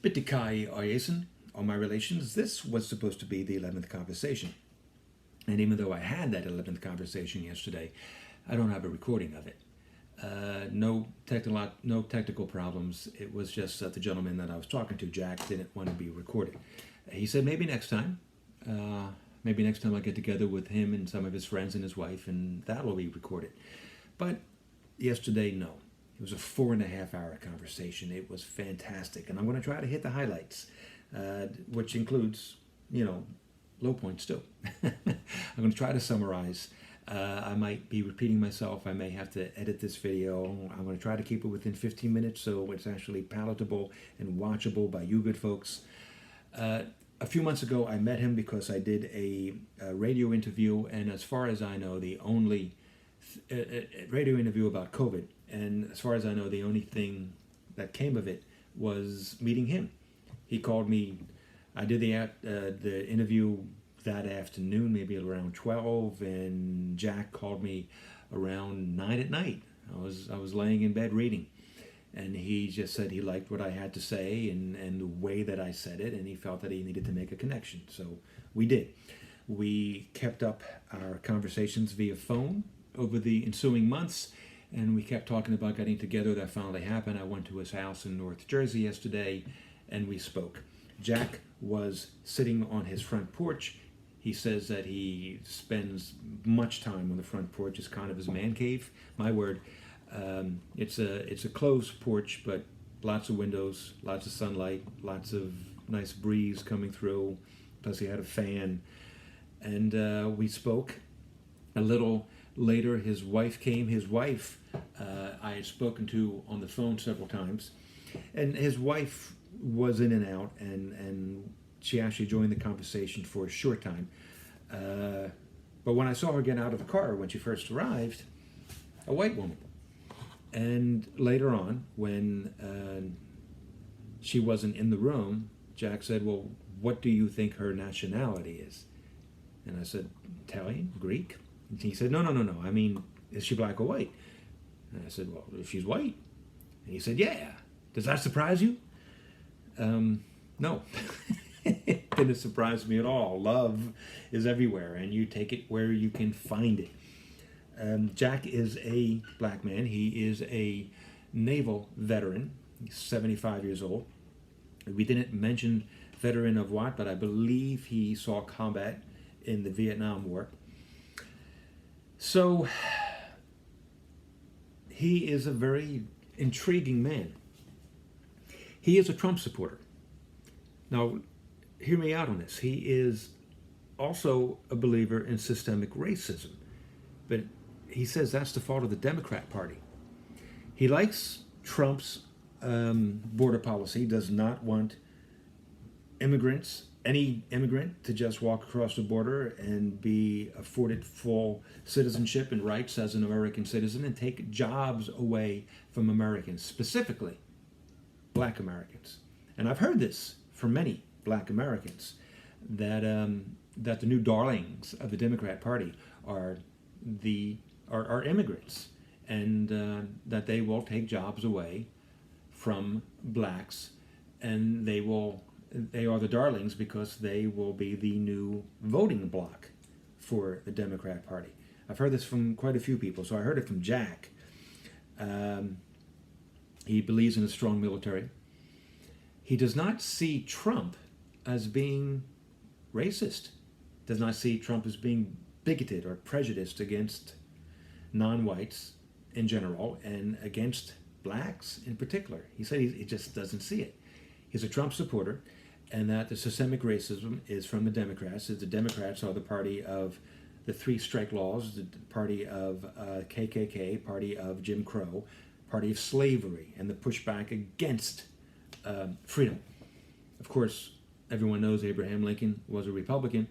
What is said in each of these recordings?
Bittikai Oyesin on my relations. This was supposed to be the 11th conversation. And even though I had that 11th conversation yesterday, I don't have a recording of it. No technical problems. It was just that the gentleman that I was talking to, Jack, didn't want to be recorded. He said maybe next time. Maybe next time I get together with him and some of his friends and his wife, and that will be recorded. But yesterday, no. It was a 4.5-hour conversation. It was fantastic. And I'm going to try to hit the highlights, which includes, low points too. I'm going to try to summarize. I might be repeating myself. I may have to edit this video. I'm going to try to keep it within 15 minutes so it's actually palatable and watchable by you good folks. A few months ago, I met him because I did a radio interview, and as far as I know, the only radio interview about COVID. And as far as I know, the only thing that came of it was meeting him. He called me. I did the interview that afternoon, maybe around 12, and Jack called me around 9 at night. I was laying in bed reading, and he just said he liked what I had to say and the way that I said it, and he felt that he needed to make a connection. So we did. We kept up our conversations via phone over the ensuing months, and we kept talking about getting together. That finally happened. I went to his house in North Jersey yesterday, and we spoke. Jack was sitting on his front porch. He says that he spends much time on the front porch. It's kind of his man cave. My word. It's a closed porch, but lots of windows, lots of sunlight, lots of nice breeze coming through. Plus he had a fan. And we spoke. A little later, his wife came. His wife I had spoken to on the phone several times. And his wife was in and out, and she actually joined the conversation for a short time. But when I saw her get out of the car when she first arrived, a white woman. And later on, when she wasn't in the room, Jack said, well, what do you think her nationality is? And I said, Italian, Greek? And he said, no. I mean, is she black or white? And I said, well, if she's white. And he said, yeah. Does that surprise you? No. It didn't surprise me at all. Love is everywhere, and you take it where you can find it. Jack is a black man. He is a naval veteran. He's 75 years old. We didn't mention veteran of what, but I believe he saw combat in the Vietnam War. So he is a very intriguing man. He is a Trump supporter. Now, hear me out on this. He is also a believer in systemic racism, but he says that's the fault of the Democrat Party. He likes Trump's border policy, does not want immigrants, any immigrant, to just walk across the border and be afforded full citizenship and rights as an American citizen and take jobs away from Americans, specifically black Americans. And I've heard this from many black Americans, that the new darlings of the Democrat Party are immigrants, and that they will take jobs away from blacks, and they are the darlings because they will be the new voting bloc for the Democrat Party. I've heard this from quite a few people. So I heard it from Jack. He believes in a strong military. He does not see Trump as being racist, does not see Trump as being bigoted or prejudiced against non-whites in general and against blacks in particular. He said he just doesn't see it. He's a Trump supporter, and that the systemic racism is from the Democrats. The Democrats are the party of the three strike laws, the party of KKK, party of Jim Crow, party of slavery, and the pushback against freedom. Of course, everyone knows Abraham Lincoln was a Republican,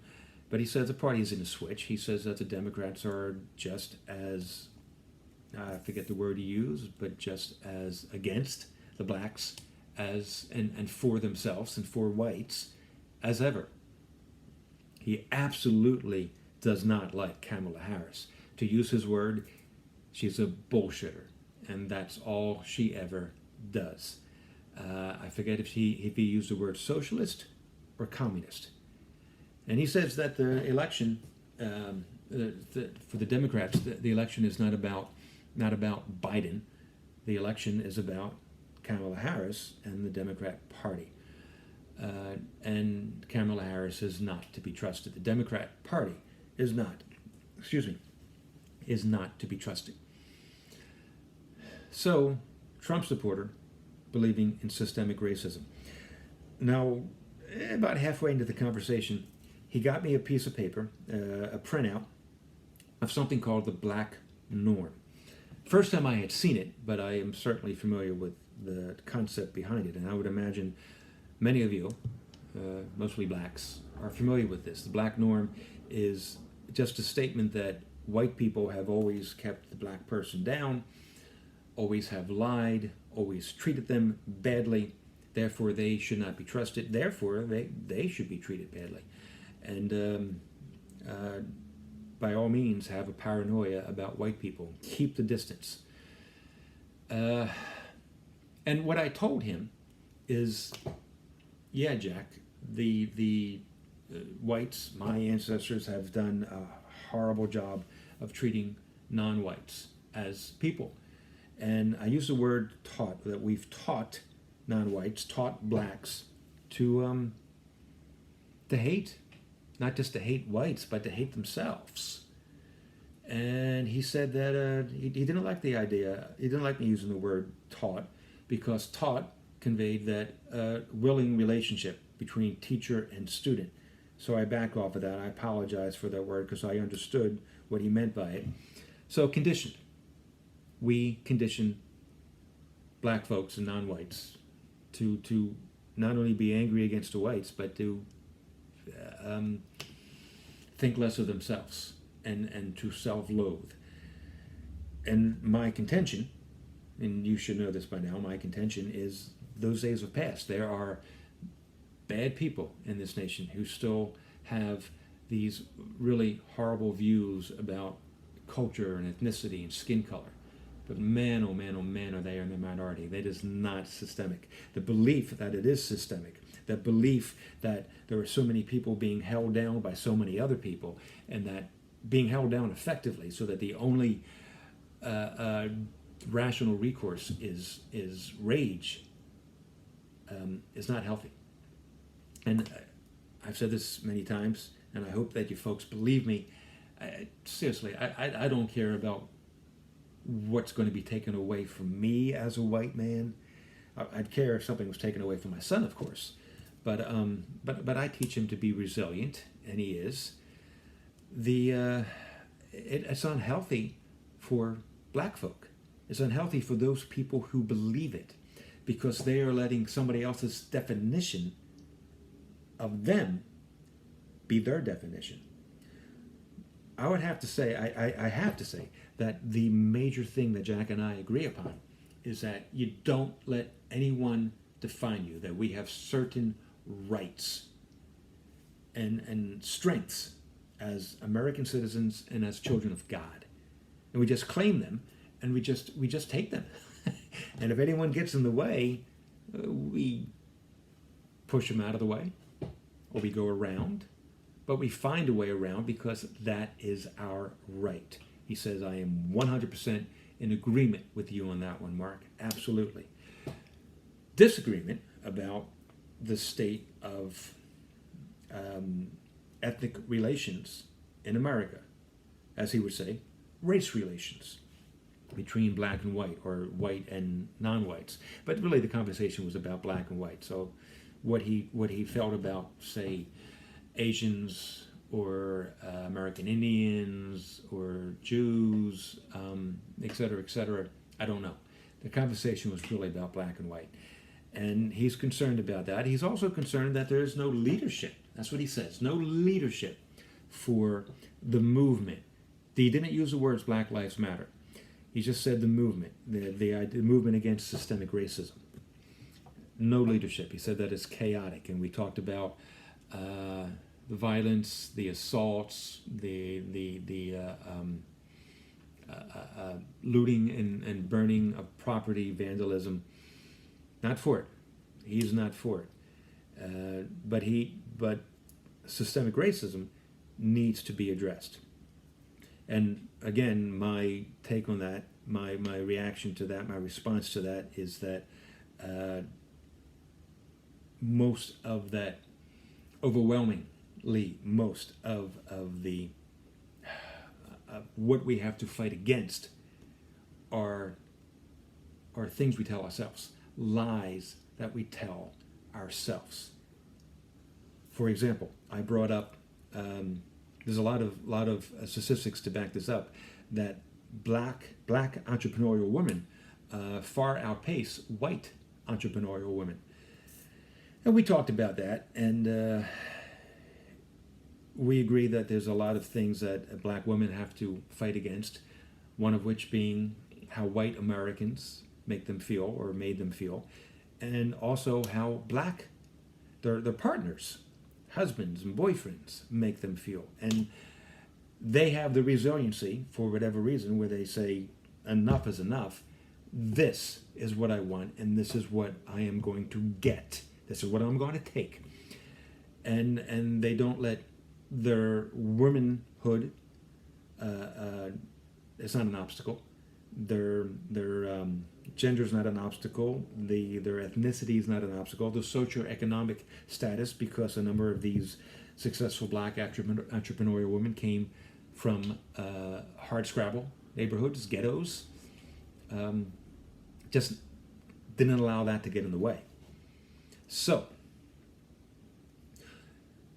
but he says the party is in a switch. He says that the Democrats are just as, I forget the word he used, but just as against the blacks as and for themselves and for whites as ever. He absolutely does not like Kamala Harris. To use his word, she's a bullshitter, and that's all she ever does. I forget if he used the word socialist or communist. And he says that the election for the Democrats, the election is not about Biden. The election is about Kamala Harris and the Democrat Party. And Kamala Harris is not to be trusted. The Democrat Party is not to be trusted. So, Trump supporter believing in systemic racism. Now, about halfway into the conversation, he got me a piece of paper, a printout of something called the black norm. First time I had seen it, but I am certainly familiar with the concept behind it, and I would imagine many of you, mostly blacks, are familiar with this. The black norm is just a statement that white people have always kept the black person down, always have lied, always treated them badly, therefore they should not be trusted, therefore they should be treated badly. And by all means have a paranoia about white people. Keep the distance. And what I told him is, yeah, Jack, the whites, my ancestors, have done a horrible job of treating non-whites as people. And I use the word taught, that we've taught non-whites, taught blacks to hate, not just to hate whites, but to hate themselves. And he said that he didn't like the idea, he didn't like me using the word taught, because taught conveyed that willing relationship between teacher and student. So I backed off of that. I apologize for that word because I understood what he meant by it. So conditioned. We condition black folks and non-whites to not only be angry against the whites, but to think less of themselves and to self-loathe. And my contention, and you should know this by now, my contention is those days have passed. There are bad people in this nation who still have these really horrible views about culture and ethnicity and skin color. But man, oh man, oh man, are they in the minority. That is not systemic. The belief that it is systemic, the belief that there are so many people being held down by so many other people, and that being held down effectively so that the only rational recourse is rage, is not healthy. And I've said this many times, and I hope that you folks believe me. Seriously, I don't care about what's going to be taken away from me as a white man. I'd care if something was taken away from my son, of course. But I teach him to be resilient, and he is. It's unhealthy for black folk. It's unhealthy for those people who believe it, because they are letting somebody else's definition of them be their definition. I would have to say, I have to say, that the major thing that Jack and I agree upon is that you don't let anyone define you, that we have certain rights and strengths as American citizens and as children of God. And we just claim them, and we just take them. And if anyone gets in the way, we push them out of the way, or we go around. But we find a way around because that is our right. He says, I am 100% in agreement with you on that one, Mark. Absolutely. Disagreement about the state of ethnic relations in America. As he would say, race relations between black and white, or white and non-whites. But really the conversation was about black and white. So what he felt about, say, Asians or American Indians or Jews, et cetera, I don't know. The conversation was really about black and white. And he's concerned about that. He's also concerned that there is no leadership. That's what he says. No leadership for the movement. He didn't use the words Black Lives Matter. He just said the movement, the movement against systemic racism. No leadership. He said that it's chaotic. And we talked about the violence, the assaults, the looting and burning of property, vandalism. Not for it. He's not for it. But systemic racism needs to be addressed. And again, my take on that, my reaction to that, my response to that is that most of that, overwhelmingly, most of the what we have to fight against are things we tell ourselves, lies that we tell ourselves. For example, I brought up, there's a lot of statistics to back this up, that black entrepreneurial women far outpace white entrepreneurial women. And we talked about that, and we agree that there's a lot of things that black women have to fight against, one of which being how white Americans make them feel or made them feel, and also how black their partners, husbands and boyfriends, make them feel. And they have the resiliency, for whatever reason, where they say, enough is enough. This is what I want, and this is what I am going to get. This is what I'm going to take. And they don't let their womanhood, it's not an obstacle. Their gender is not an obstacle. Their ethnicity is not an obstacle. The socioeconomic status, because a number of these successful black entrepreneurial women came from hardscrabble neighborhoods, ghettos, just didn't allow that to get in the way. So,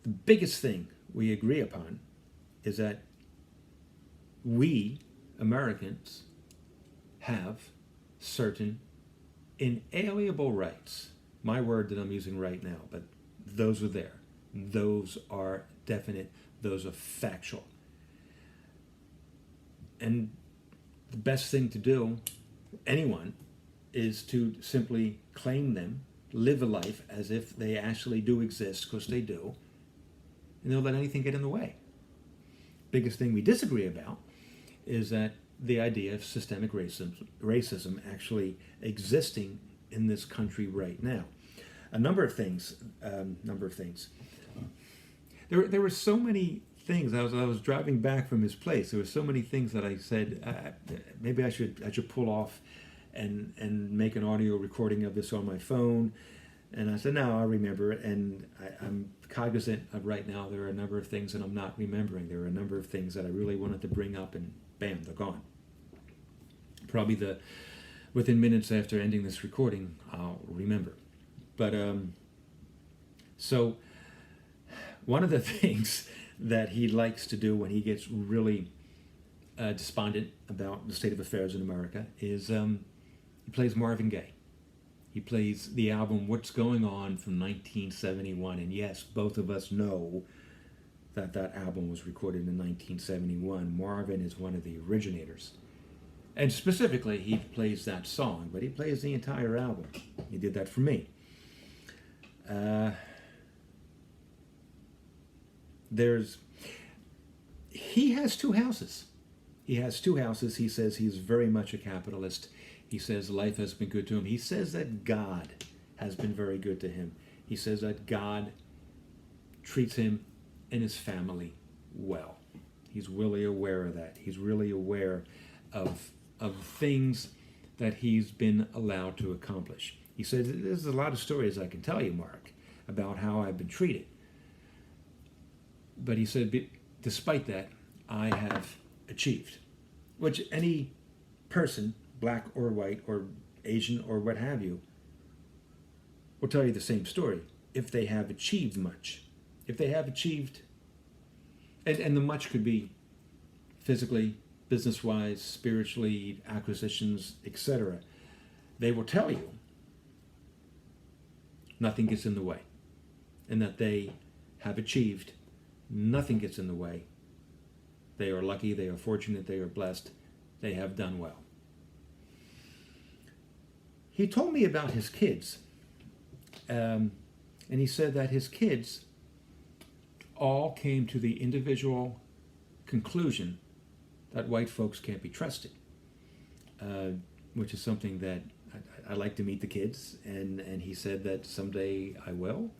the biggest thing we agree upon is that we, Americans, have certain inalienable rights. My word that I'm using right now, but those are there. Those are definite. Those are factual. And the best thing to do, anyone, is to simply claim them, live a life as if they actually do exist, because they do, and don't let anything get in the way. Biggest thing we disagree about is that the idea of systemic racism actually existing in this country right now. A number of things. There were so many things. I was driving back from his place. There were so many things that I said maybe I should pull off and make an audio recording of this on my phone. And I said, no, I remember it. And I'm cognizant of right now there are a number of things that I'm not remembering. There are a number of things that I really wanted to bring up, and bam, they're gone. Probably within minutes after ending this recording, I'll remember. But so one of the things that he likes to do when he gets really despondent about the state of affairs in America is he plays Marvin Gaye. He plays the album What's Going On from 1971. And yes, both of us know that that album was recorded in 1971. Marvin is one of the originators. And specifically, he plays that song, but he plays the entire album. He did that for me. He has two houses. He has two houses. He says he's very much a capitalist. He says life has been good to him. He says that God has been very good to him. He says that God treats him and his family well. He's really aware of that. He's really aware of things that he's been allowed to accomplish. He says, there's a lot of stories I can tell you, Mark, about how I've been treated. But he said, despite that, I have achieved. Which any person, black or white or Asian or what have you, will tell you the same story if they have achieved much. If they have achieved, and the much could be physically, business-wise, spiritually, acquisitions, etc., they will tell you nothing gets in the way, and that they have achieved, nothing gets in the way. They are lucky, they are fortunate, they are blessed, they have done well. He told me about his kids, and he said that his kids all came to the individual conclusion that white folks can't be trusted, which is something that I'd like to meet the kids, and he said that someday I will.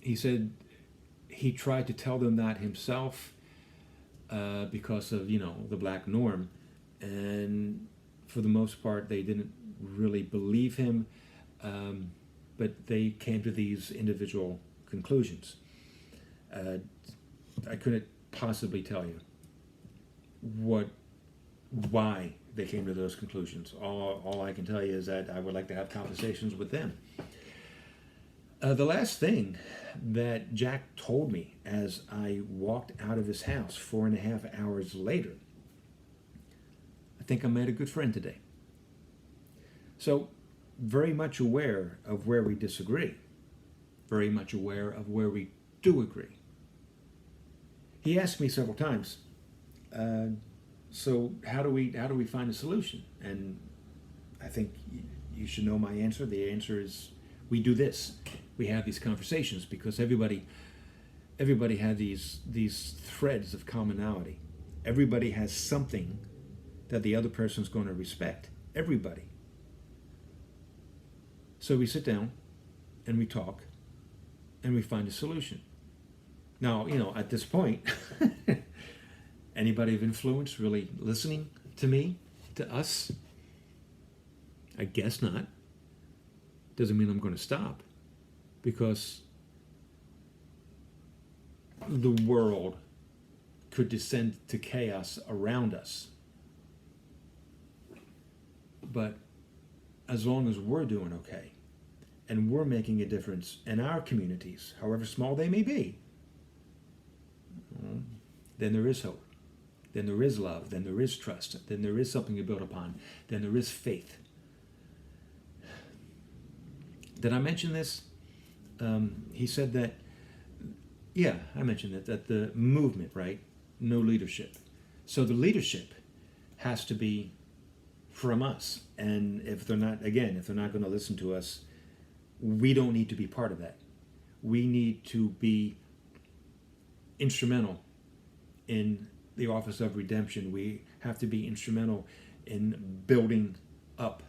He said he tried to tell them that himself because of, the black norm, and for the most part they didn't really believe him, but they came to these individual conclusions. I couldn't possibly tell you why they came to those conclusions. All I can tell you is that I would like to have conversations with them. The last thing that Jack told me as I walked out of his house 4.5 hours later, I think I made a good friend today. So, very much aware of where we disagree, very much aware of where we do agree. He asked me several times, so how do we find a solution? And I think you should know my answer. The answer is we do this. We have these conversations because everybody had these threads of commonality. Everybody has something that the other person's going to respect. Everybody. So we sit down and we talk and we find a solution. Now, at this point, anybody of influence really listening to me, to us? I guess not. Doesn't mean I'm going to stop, because the world could descend to chaos around us. But as long as we're doing okay and we're making a difference in our communities, however small they may be, then there is hope. Then there is love. Then there is trust. Then there is something to build upon. Then there is faith. Did I mention this? He said that, yeah, I mentioned it, that the movement, right? No leadership. So the leadership has to be from us. And if they're not going to listen to us, we don't need to be part of that. We need to be instrumental in the office of redemption. We have to be instrumental in building up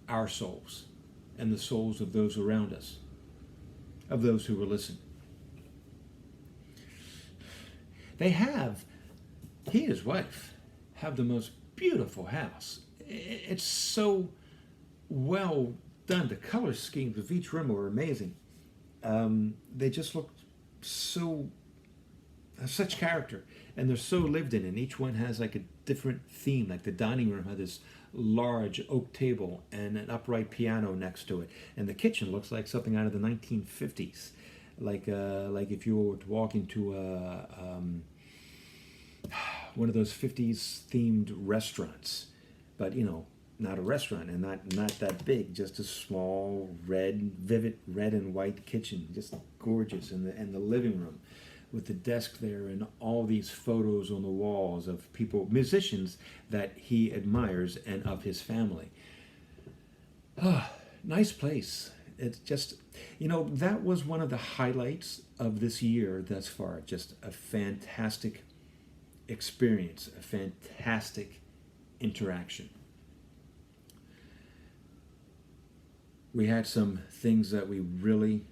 our souls and the souls of those around us, of those who will listen. He and his wife have the most beautiful house. It's so well done. The color schemes of each room are amazing. They just look such character, and they're so lived in, and each one has like a different theme. Like the dining room had this large oak table and an upright piano next to it, and the kitchen looks like something out of the 1950s, like if you were to walk into one of those 50s themed restaurants, but not a restaurant, and not that big, just a small vivid red and white kitchen, just gorgeous, and the living room with the desk there and all these photos on the walls of musicians that he admires and of his family. Nice place. It's just, that was one of the highlights of this year thus far. Just a fantastic experience, a fantastic interaction. We had some things that we really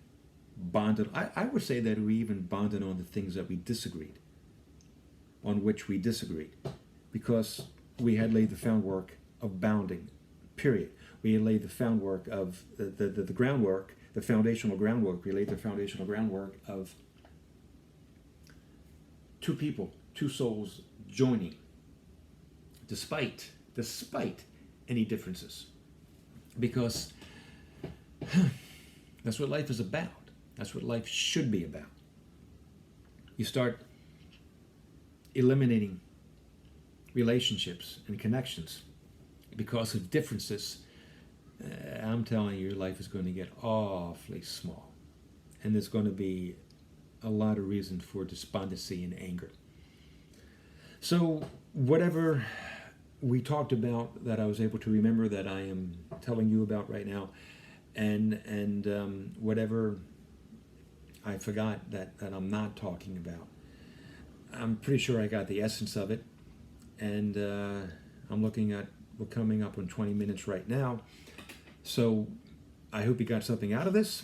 bonded. I would say that we even bonded on the things that we disagreed, on which we disagreed, because we had laid the groundwork of bounding, period. We had laid the groundwork of the groundwork, the foundational groundwork. We laid the foundational groundwork of two people, two souls joining, despite any differences, because that's what life is about. That's what life should be about. You start eliminating relationships and connections because of differences. I'm telling you, your life is going to get awfully small. And there's going to be a lot of reason for despondency and anger. So whatever we talked about that I was able to remember that I am telling you about right now, and whatever I forgot that I'm not talking about, I'm pretty sure I got the essence of it, and I'm looking at We're coming up on 20 minutes right now. So I hope you got something out of this.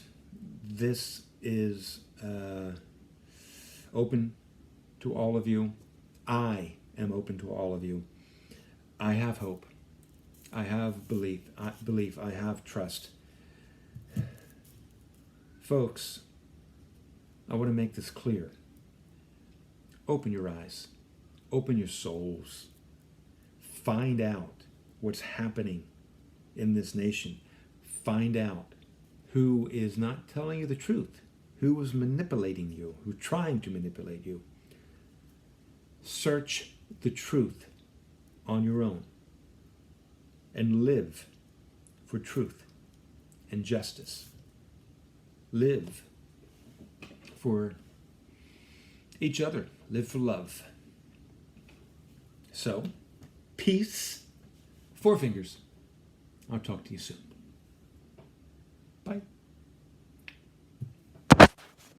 This is open to all of you. I am open to all of you. I have hope. I have belief. I have trust. Folks, I want to make this clear. Open your eyes. Open your souls. Find out what's happening in this nation. Find out who is not telling you the truth, who is manipulating you, who's trying to manipulate you. Search the truth on your own and live for truth and justice. Live for each other. Live for love. So, peace. 4 fingers. I'll talk to you soon. Bye.